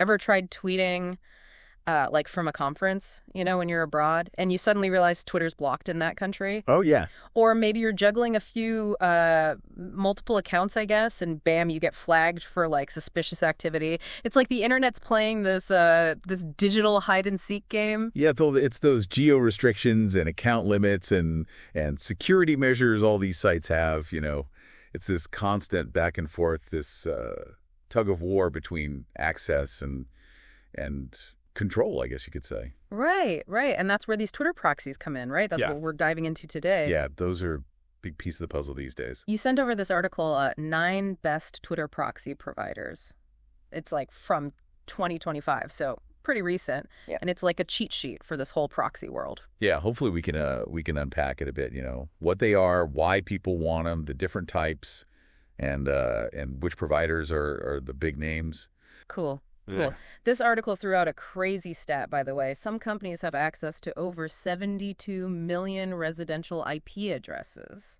Ever tried tweeting like from a conference, when you're abroad and you suddenly realize Twitter's blocked in that country? Oh, yeah. Or maybe you're juggling a few multiple accounts, I guess, and bam, you get flagged for like suspicious activity. It's like the internet's playing this digital hide and seek game. Yeah, it's those geo restrictions and account limits and security measures all these sites have, It's this constant back and forth, this tug of war between access and control, I guess you could say. Right, right. And that's where these Twitter proxies come in, right? That's Yeah. what we're diving into today. Yeah, those are a big piece of the puzzle these days. You sent over this article, 9 best Twitter proxy providers. It's like from 2025, so pretty recent. Yeah. And it's like a cheat sheet for this whole proxy world. Yeah, hopefully we can unpack it a bit, what they are, why people want them, the different types, and which providers are the big names. Cool. Yeah. Cool. This article threw out a crazy stat, by the way. Some companies have access to over 72 million residential IP addresses.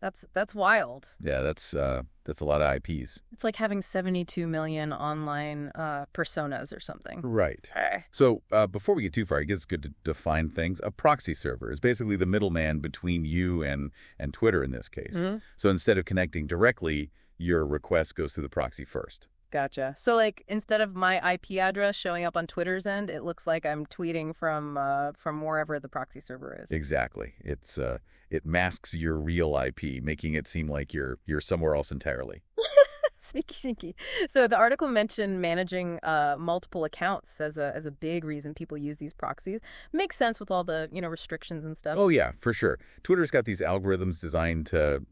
That's wild. Yeah, that's a lot of IPs. It's like having 72 million online personas or something. Right. Okay. So before we get too far, I guess it's good to define things. A proxy server is basically the middleman between you and Twitter in this case. Mm-hmm. So instead of connecting directly, your request goes through the proxy first. Gotcha. So, like, instead of my IP address showing up on Twitter's end, it looks like I'm tweeting from wherever the proxy server is. Exactly. It masks your real IP, making it seem like you're somewhere else entirely. Sneaky, sneaky. So the article mentioned managing multiple accounts as a big reason people use these proxies. Makes sense with all the restrictions and stuff. Oh yeah, for sure. Twitter's got these algorithms designed to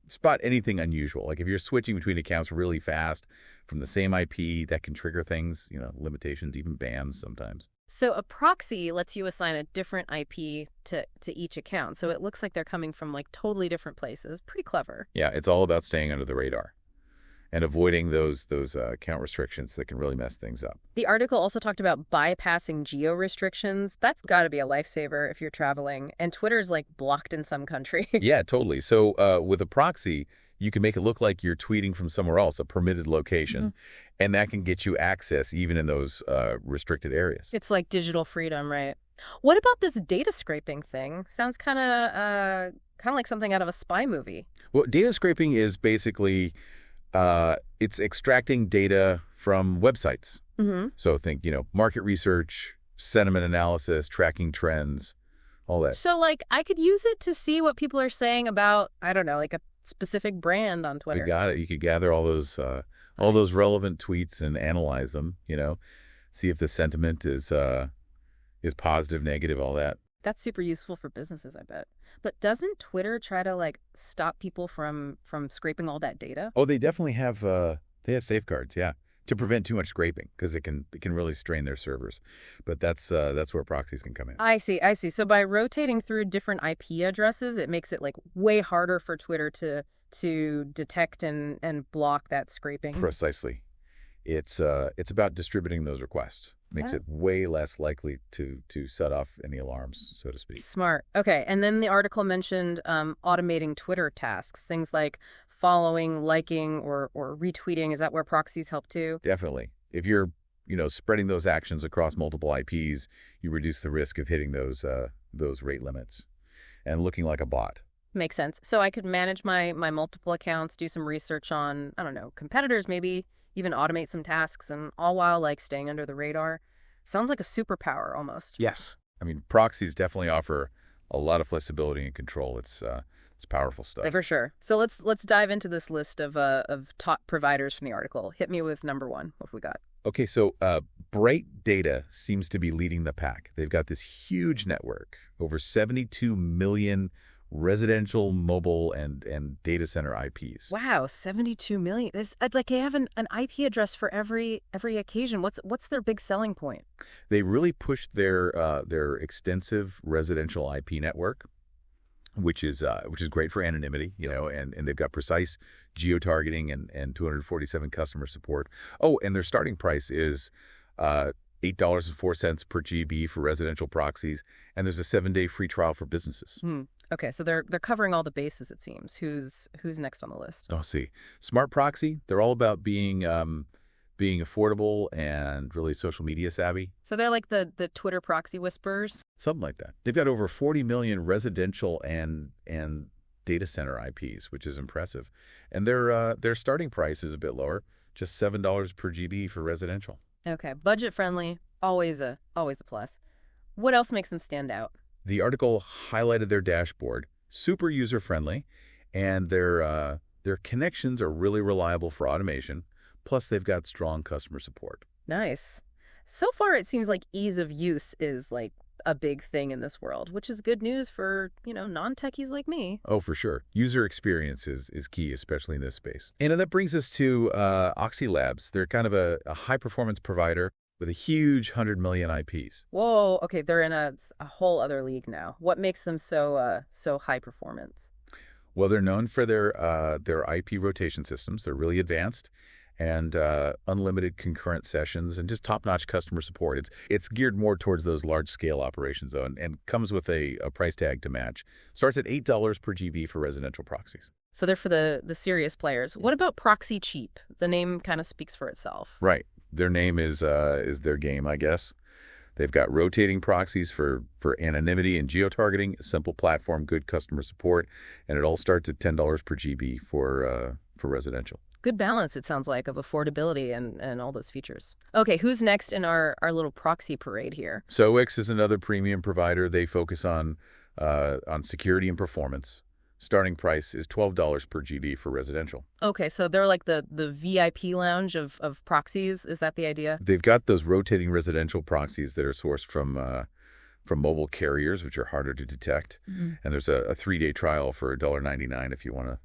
spot anything unusual. Like if you're switching between accounts really fast from the same IP, that can trigger things, limitations, even bans sometimes. So a proxy lets you assign a different IP to each account. So it looks like they're coming from like totally different places. Pretty clever. Yeah, it's all about staying under the radar and avoiding those account restrictions that can really mess things up. The article also talked about bypassing geo restrictions. That's got to be a lifesaver if you're traveling. And Twitter's like blocked in some country. Yeah, totally. So with a proxy, you can make it look like you're tweeting from somewhere else, a permitted location, and that can get you access even in those restricted areas. It's like digital freedom, right? What about this data scraping thing? Sounds kind of like something out of a spy movie. Well, data scraping is basically it's extracting data from websites. Mm-hmm. So think, market research, sentiment analysis, tracking trends, all that. So, like, I could use it to see what people are saying about, I don't know, like a specific brand on Twitter. You got it. You could gather all those relevant tweets and analyze them, see if the sentiment is positive, negative, all that. That's super useful for businesses, I bet. But doesn't Twitter try to like stop people from scraping all that data? Oh, they definitely have safeguards, yeah, to prevent too much scraping because it can really strain their servers. But that's where proxies can come in. I see. So by rotating through different IP addresses, it makes it like way harder for Twitter to detect and block that scraping. Precisely. It's about distributing those requests. Makes it way less likely to set off any alarms, so to speak. Smart. Okay. And then the article mentioned automating Twitter tasks, things like following, liking, or retweeting. Is that where proxies help too? Definitely. If you're, spreading those actions across multiple IPs, you reduce the risk of hitting those rate limits and looking like a bot. Makes sense. So I could manage my multiple accounts, do some research on, I don't know, competitors maybe, even automate some tasks, and all while like staying under the radar. Sounds like a superpower almost. Yes. I mean, proxies definitely offer a lot of flexibility and control. It's powerful stuff. For sure. So let's dive into this list of top providers from the article. Hit me with number 1. What have we got? Okay, so Bright Data seems to be leading the pack. They've got this huge network, over 72 million residential, mobile, and data center IPs. Wow, 72 million. This like they have an IP address for every occasion. What's their big selling point? They really pushed their extensive residential IP network, which is great for anonymity, and they've got precise geo-targeting and 247 customer support. Oh, and their starting price is $8.04 per GB for residential proxies, and there's a 7-day free trial for businesses. Okay, so they're covering all the bases, it seems. Who's next on the list? Oh, see. Smart Proxy, they're all about being being affordable and really social media savvy. So they're like the Twitter proxy whisperers. Something like that. They've got over 40 million residential and data center IPs, which is impressive. And their starting price is a bit lower, just $7 per GB for residential. Okay, budget friendly, always a plus. What else makes them stand out? The article highlighted their dashboard, super user friendly, and their connections are really reliable for automation. Plus, they've got strong customer support. Nice. So far, it seems like ease of use is like a big thing in this world, which is good news for, non-techies like me. Oh, for sure. User experience is key, especially in this space. And that brings us to Oxy Labs. They're kind of a high-performance provider with a huge 100 million IPs. Whoa, okay, they're in a whole other league now. What makes them so high performance? Well, they're known for their IP rotation systems. They're really advanced, and unlimited concurrent sessions, and just top-notch customer support. It's geared more towards those large-scale operations, though, and comes with a price tag to match. Starts at $8 per GB for residential proxies. So they're for the serious players. What about Proxy Cheap? The name kind of speaks for itself. Right. Their name is their game, I guess. They've got rotating proxies for anonymity and geotargeting, a simple platform, good customer support, and it all starts at $10 per GB for residential. Good balance, it sounds like, of affordability and all those features. Okay, who's next in our little proxy parade here? SOIX is another premium provider. They focus on security and performance. Starting price is $12 per GB for residential. Okay, so they're like the VIP lounge of proxies. Is that the idea? They've got those rotating residential proxies that are sourced from mobile carriers, which are harder to detect. Mm-hmm. And there's a 3-day trial for $1.99 if you want to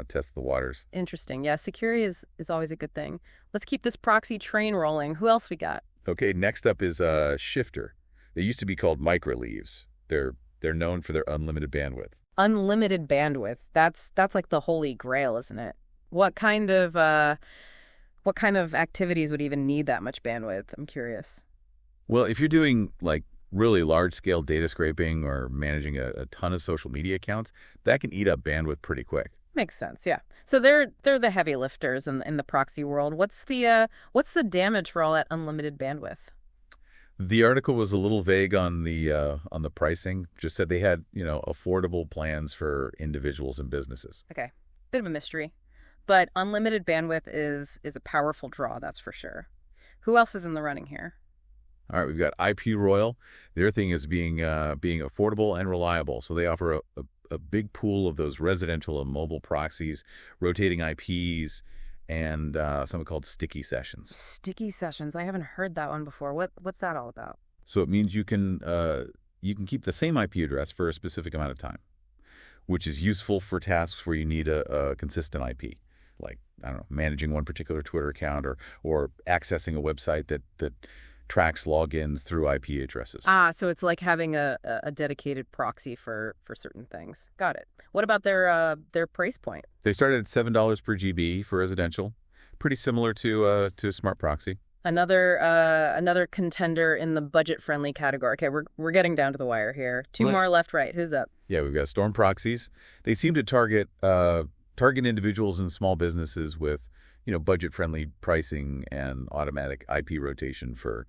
test the waters. Interesting. Yeah, security is always a good thing. Let's keep this proxy train rolling. Who else we got? Okay, next up is Shifter. They used to be called Microleaves. They're known for their unlimited bandwidth. Unlimited bandwidth. That's like the holy grail, isn't it? What kind of activities would even need that much bandwidth? I'm curious. Well, if you're doing like really large-scale data scraping or managing a ton of social media accounts, that can eat up bandwidth pretty quick. Makes sense, yeah. So they're the heavy lifters in the proxy world. What's the damage for all that unlimited bandwidth? The article was a little vague on the pricing. Just said they had, affordable plans for individuals and businesses. Okay, bit of a mystery, but unlimited bandwidth is a powerful draw, that's for sure. Who else is in the running here? All right, we've got IP Royal. Their thing is being affordable and reliable. So they offer a big pool of those residential and mobile proxies, rotating IPs, and something called sticky sessions. Sticky sessions. I haven't heard that one before. What's that all about? So it means you can keep the same IP address for a specific amount of time, which is useful for tasks where you need a consistent IP, like, I don't know, managing one particular Twitter account or accessing a website that tracks logins through IP addresses. So it's like having a dedicated proxy for certain things. Got it. What about their price point? They started at $7 per GB for residential, pretty similar to Smart Proxy. Another contender in the budget-friendly category. Okay, we're getting down to the wire here. Two more left, right. Who's up? Yeah, we've got Storm Proxies. They seem to target individuals and small businesses with budget-friendly pricing and automatic IP rotation for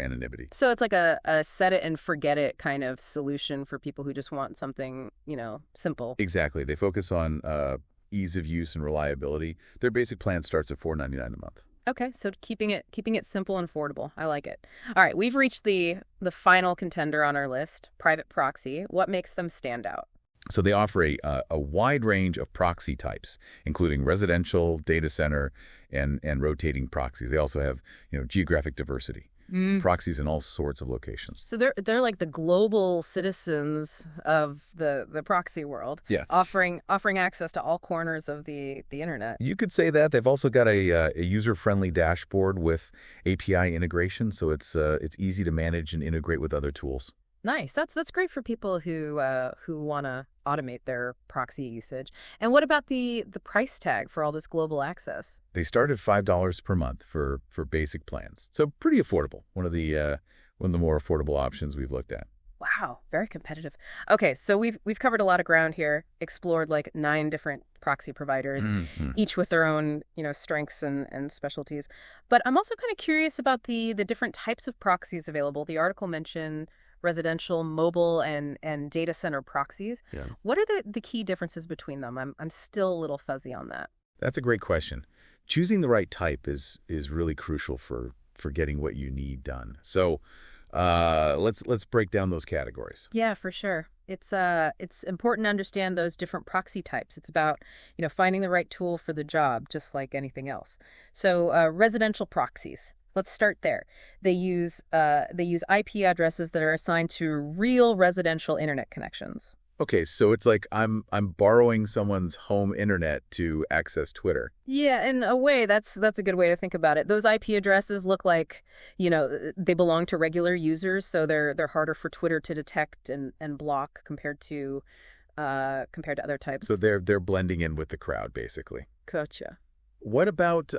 anonymity. So it's like a set it and forget it kind of solution for people who just want something, simple. Exactly. They focus on ease of use and reliability. Their basic plan starts at $4.99 a month. Okay, so keeping it simple and affordable. I like it. All right, we've reached the final contender on our list, Private Proxy. What makes them stand out? So they offer a wide range of proxy types, including residential, data center, and rotating proxies. They also have geographic diversity, proxies in all sorts of locations. So they're like the global citizens of the proxy world, yes, offering access to all corners of the internet. You could say that. They've also got a user-friendly dashboard with API integration, so it's easy to manage and integrate with other tools. Nice. That's great for people who want to automate their proxy usage. And what about the price tag for all this global access? They start at $5 per month for basic plans, so pretty affordable. One of the more affordable options we've looked at. Wow, very competitive. Okay, so we've covered a lot of ground here, explored like 9 different proxy providers, Hmm. each with their own, strengths and specialties. But I'm also kind of curious about the different types of proxies available. The article mentioned residential, mobile, and data center proxies. Yeah. What are the key differences between them? I'm still a little fuzzy on that. That's a great question. Choosing the right type is really crucial for getting what you need done. So let's break down those categories. Yeah, for sure. It's important to understand those different proxy types. It's about, finding the right tool for the job, just like anything else. So, residential proxies. Let's start there. They use IP addresses that are assigned to real residential internet connections. Okay, so it's like I'm borrowing someone's home internet to access Twitter. Yeah, in a way, that's a good way to think about it. Those IP addresses look like, they belong to regular users, so they're harder for Twitter to detect and block compared to other So types. they're blending in with the crowd basically. Gotcha. What about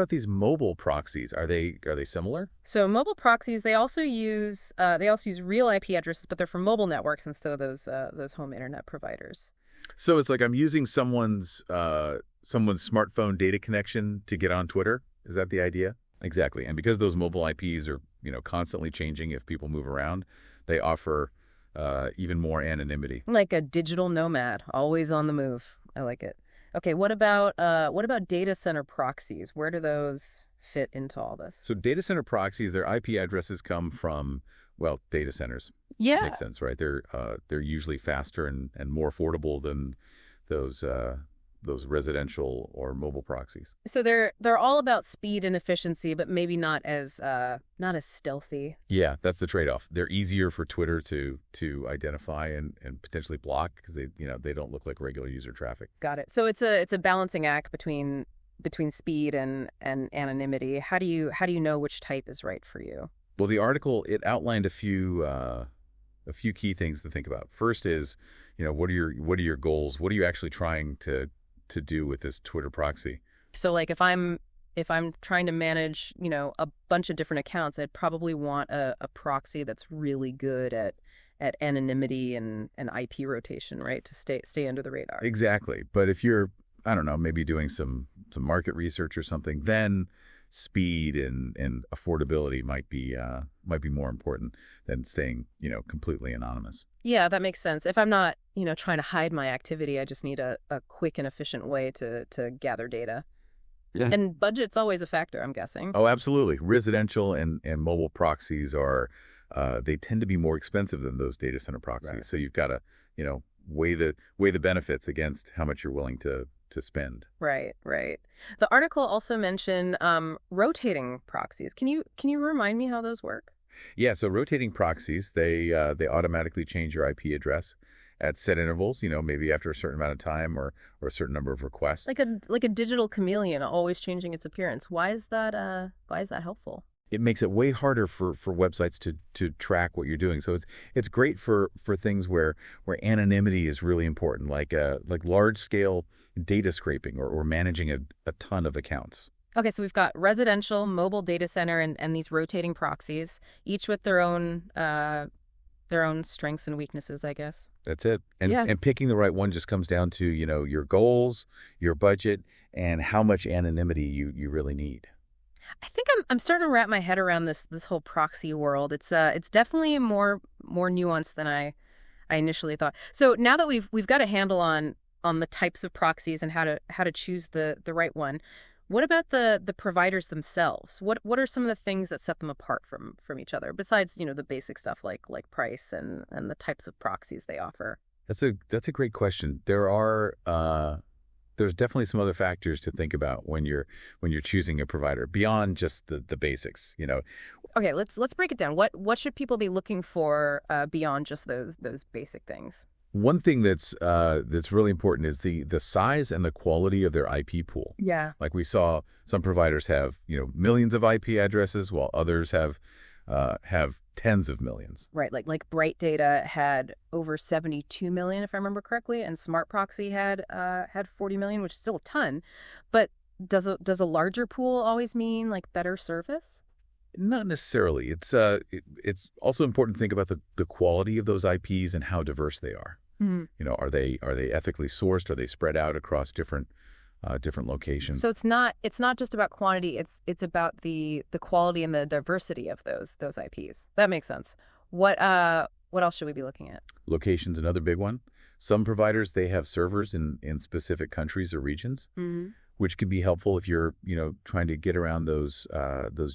these mobile proxies? Are they similar? So mobile proxies, they also use real IP addresses, but they're for mobile networks instead of those home internet providers. So it's like I'm using someone's smartphone data connection to get on Twitter. Is that the idea? Exactly. And because those mobile IPs are, constantly changing if people move around, they offer even more anonymity. Like a digital nomad, always on the move. I like it. Okay, what about data center proxies? Where do those fit into all this? So data center proxies, their IP addresses come from, well, data centers. Yeah. Makes sense, right? They're usually faster and more affordable than those those residential or mobile proxies. So they're all about speed and efficiency, but maybe not as stealthy. Yeah, that's the trade-off. They're easier for Twitter to identify and potentially block because they don't look like regular user traffic. Got it. So it's a balancing act between speed and anonymity. How do you know which type is right for you? Well, the article it outlined a few key things to think about. First is, what are your goals? What are you actually trying to do with this Twitter proxy? So like if I'm trying to manage, a bunch of different accounts, I'd probably want a proxy that's really good at anonymity and IP rotation, right? To stay under the radar. Exactly. But if you're, I don't know, maybe doing some market research or something, then speed and affordability might be more important than staying, completely anonymous. Yeah, that makes sense. If I'm not, trying to hide my activity, I just need a quick and efficient way to gather data. Yeah. And budget's always a factor, I'm guessing. Oh, absolutely. Residential and mobile proxies they tend to be more expensive than those data center proxies. Right. So you've got to, weigh the benefits against how much you're willing to spend. Right, right. The article also mentioned rotating proxies. Can you remind me how those work? Yeah, so rotating proxies, they automatically change your IP address at set intervals, maybe after a certain amount of time or a certain number of requests. Like a digital chameleon, always changing its appearance. Why is that helpful? It makes it way harder for websites to track what you're doing. So it's great for things where anonymity is really important, like large scale data scraping or managing a ton of accounts. Okay, so we've got residential, mobile data center, and these rotating proxies, each with their own strengths and weaknesses, I guess. That's it. And Yeah. and picking the right one just comes down to, your goals, your budget, and how much anonymity you really need. I think I'm starting to wrap my head around this whole proxy world. It's definitely more nuanced than I initially thought. So now that we've got a handle on the types of proxies and how to choose the right one, what about the providers themselves? What are some of the things that set them apart from each other besides, the basic stuff like price and the types of proxies they offer? That's a great question. There's definitely some other factors to think about when you're choosing a provider beyond just the basics. Okay, let's break it down. What should people be looking for beyond just those basic things? One thing that's really important is the size and the quality of their IP pool. Yeah. Like we saw, some providers have millions of IP addresses, while others have tens of millions. Right, like Bright Data had over 72 million, if I remember correctly, and Smart Proxy had 40 million, which is still a ton. But does a larger pool always mean like better service? Not necessarily. It's also important to think about the quality of those IPs and how diverse they are. Hmm. Are they ethically sourced? Are they spread out across different locations? So it's not just about quantity, it's about the quality and the diversity of those IPs. That makes sense. What else should we be looking at? Location's another big one. Some providers, they have servers in specific countries or regions, Hmm. which can be helpful if you're, trying to get around those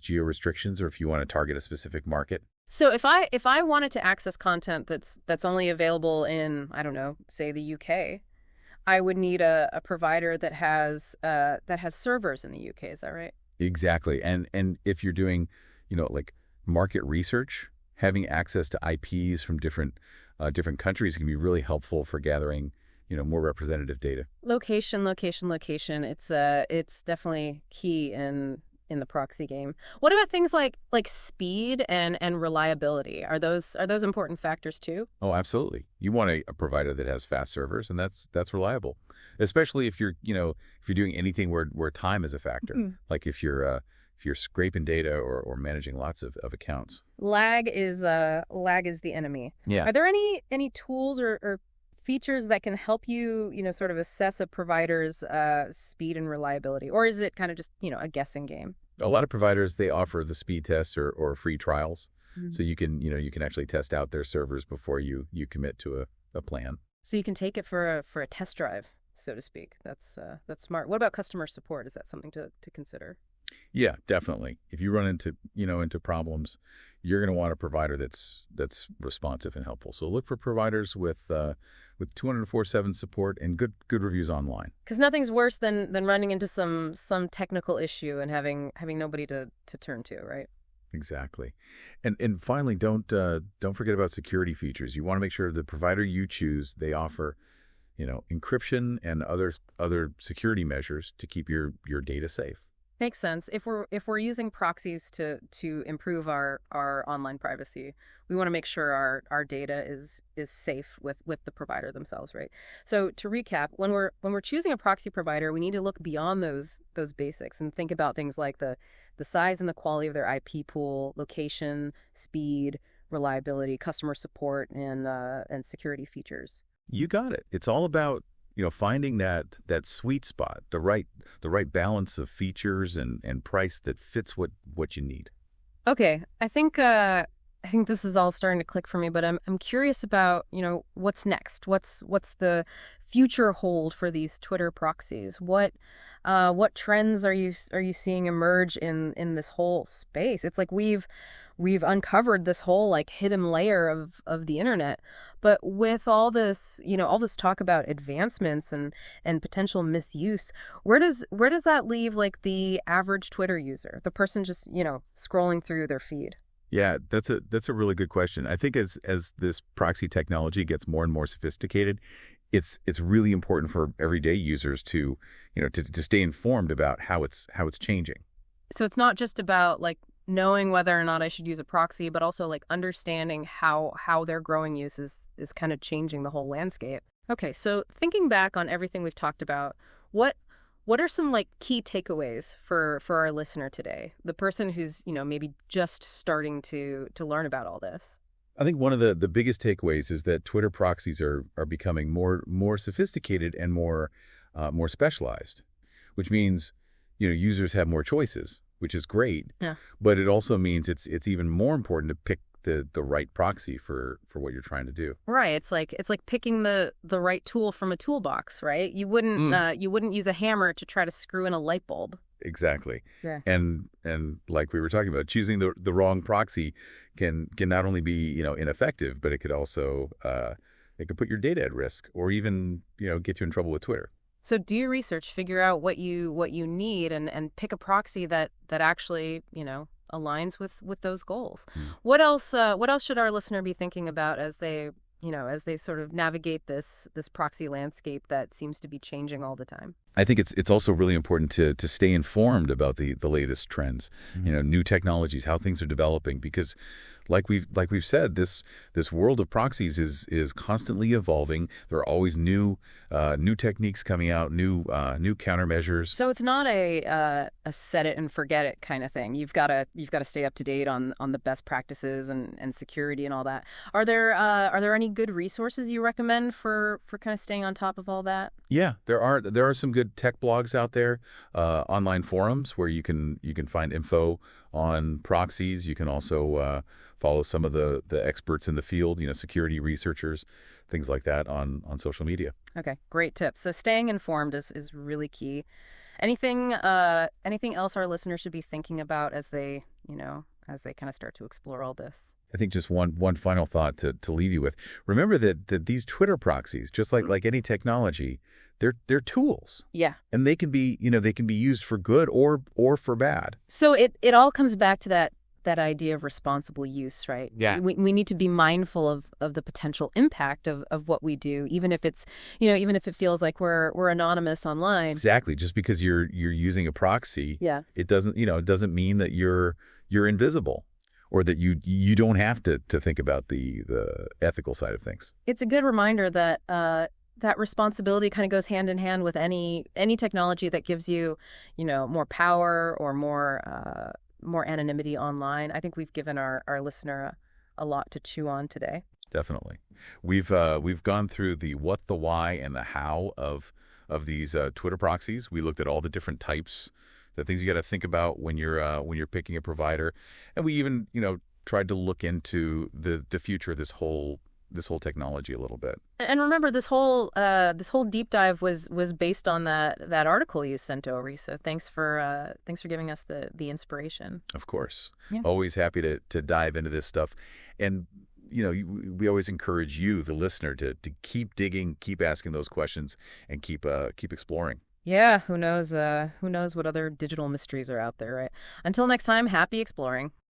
geo restrictions or if you want to target a specific market. So if I wanted to access content that's only available in, I don't know, say the UK, I would need a provider that has servers in the UK. Is that right? Exactly. And if you're doing, like market research, having access to IPs from different countries can be really helpful for gathering, more representative data. Location, location, location. It's definitely key in the proxy game. What about things like speed and reliability? Are those important factors too? Oh, absolutely. You want a provider that has fast servers, and that's reliable, especially if you're doing anything where time is a factor, like if you're scraping data or managing lots of accounts. Lag is the enemy. Yeah. Are there any tools or features that can help you, sort of assess a provider's speed and reliability, or is it kind of just, a guessing game? A lot of providers, they offer the speed tests or free trials, Mhm. so you can actually test out their servers before you commit to a plan. So you can take it for a test drive, so to speak. That's smart. What about customer support? Is that something to consider? Yeah, definitely. If you run into problems, you're going to want a provider that's responsive and helpful. So look for providers with 24/7 support and good reviews online. Because nothing's worse than running into some technical issue and having nobody to turn to, right? Exactly. And finally, don't forget about security features. You want to make sure the provider you choose, they offer, encryption and other security measures to keep your data safe. Makes sense. If we're using proxies to improve our online privacy, we want to make sure our data is safe with the provider themselves, right? So to recap, when we're choosing a proxy provider, we need to look beyond those basics and think about things like the size and the quality of their IP pool, location, speed, reliability, customer support, and security features. You got it. It's all about, finding that sweet spot, the right balance of features and price that fits what you need. Okay, I think this is all starting to click for me, but I'm curious about, what's next? What's the future hold for these Twitter proxies? What trends are you seeing emerge in this whole space? It's like we've uncovered this whole like hidden layer of the internet. But with all this talk about advancements and potential misuse, where does that leave like the average Twitter user, the person just, scrolling through their feed? Yeah, that's a really good question. I think as this proxy technology gets more and more sophisticated, it's really important for everyday users to stay informed about how it's changing. So it's not just about like knowing whether or not I should use a proxy, but also like understanding how their growing use is kind of changing the whole landscape. Okay, so thinking back on everything we've talked about, what are some like key takeaways for our listener today? The person who's, maybe just starting to learn about all this. I think one of the biggest takeaways is that Twitter proxies are becoming more sophisticated and more specialized, which means users have more choices, which is great. Yeah. But it also means it's even more important to pick the right proxy for what you're trying to do. Right. It's like picking the right tool from a toolbox, right? You wouldn't use a hammer to try to screw in a light bulb. Exactly. Yeah. And like we were talking about, choosing the wrong proxy can not only be ineffective, but it could also it could put your data at risk or even get you in trouble with Twitter. So do your research, figure out what you need, and pick a proxy that actually aligns with those goals. What else should our listener be thinking about as they sort of navigate this proxy landscape that seems to be changing all the time? I think it's also really important to stay informed about the latest trends, new technologies, how things are developing, because like we've said, this world of proxies is constantly evolving. There are always new techniques coming out, new countermeasures. So it's not a set it and forget it kind of thing. You've got to stay up to date on the best practices and security and all that. Are there any good resources you recommend for kind of staying on top of all that? Yeah, there are some good tech blogs out there, online forums where you can find info on proxies. You can also follow some of the experts in the field, security researchers, things like that on social media. Okay, great tips. So staying informed is really key. Anything else our listeners should be thinking about as they kind of start to explore all this? I think just one final thought to leave you with. Remember that these Twitter proxies, just like any technology, they're tools. Yeah. And they can be used for good or for bad. So it all comes back to that idea of responsible use, right? Yeah. We need to be mindful of the potential impact of what we do, even if it feels like we're anonymous online. Exactly. Just because you're using a proxy, Yeah. it doesn't mean that you're invisible, or that you don't have to think about the ethical side of things. It's a good reminder that that responsibility kind of goes hand in hand with any technology that gives you, more power or more anonymity online. I think we've given our listener a lot to chew on today. Definitely. We've gone through the what, the why, and the how of these Twitter proxies. We looked at all the different types, the things you got to think about when you're picking a provider, and we even tried to look into the future of this whole technology a little bit. And remember, this whole deep dive was based on that article you sent over. So thanks for giving us the inspiration. Of course. Yeah. Always happy to dive into this stuff. And we always encourage you, the listener, to keep digging, keep asking those questions, and keep exploring. Yeah, who knows what other digital mysteries are out there, right? Until next time, happy exploring.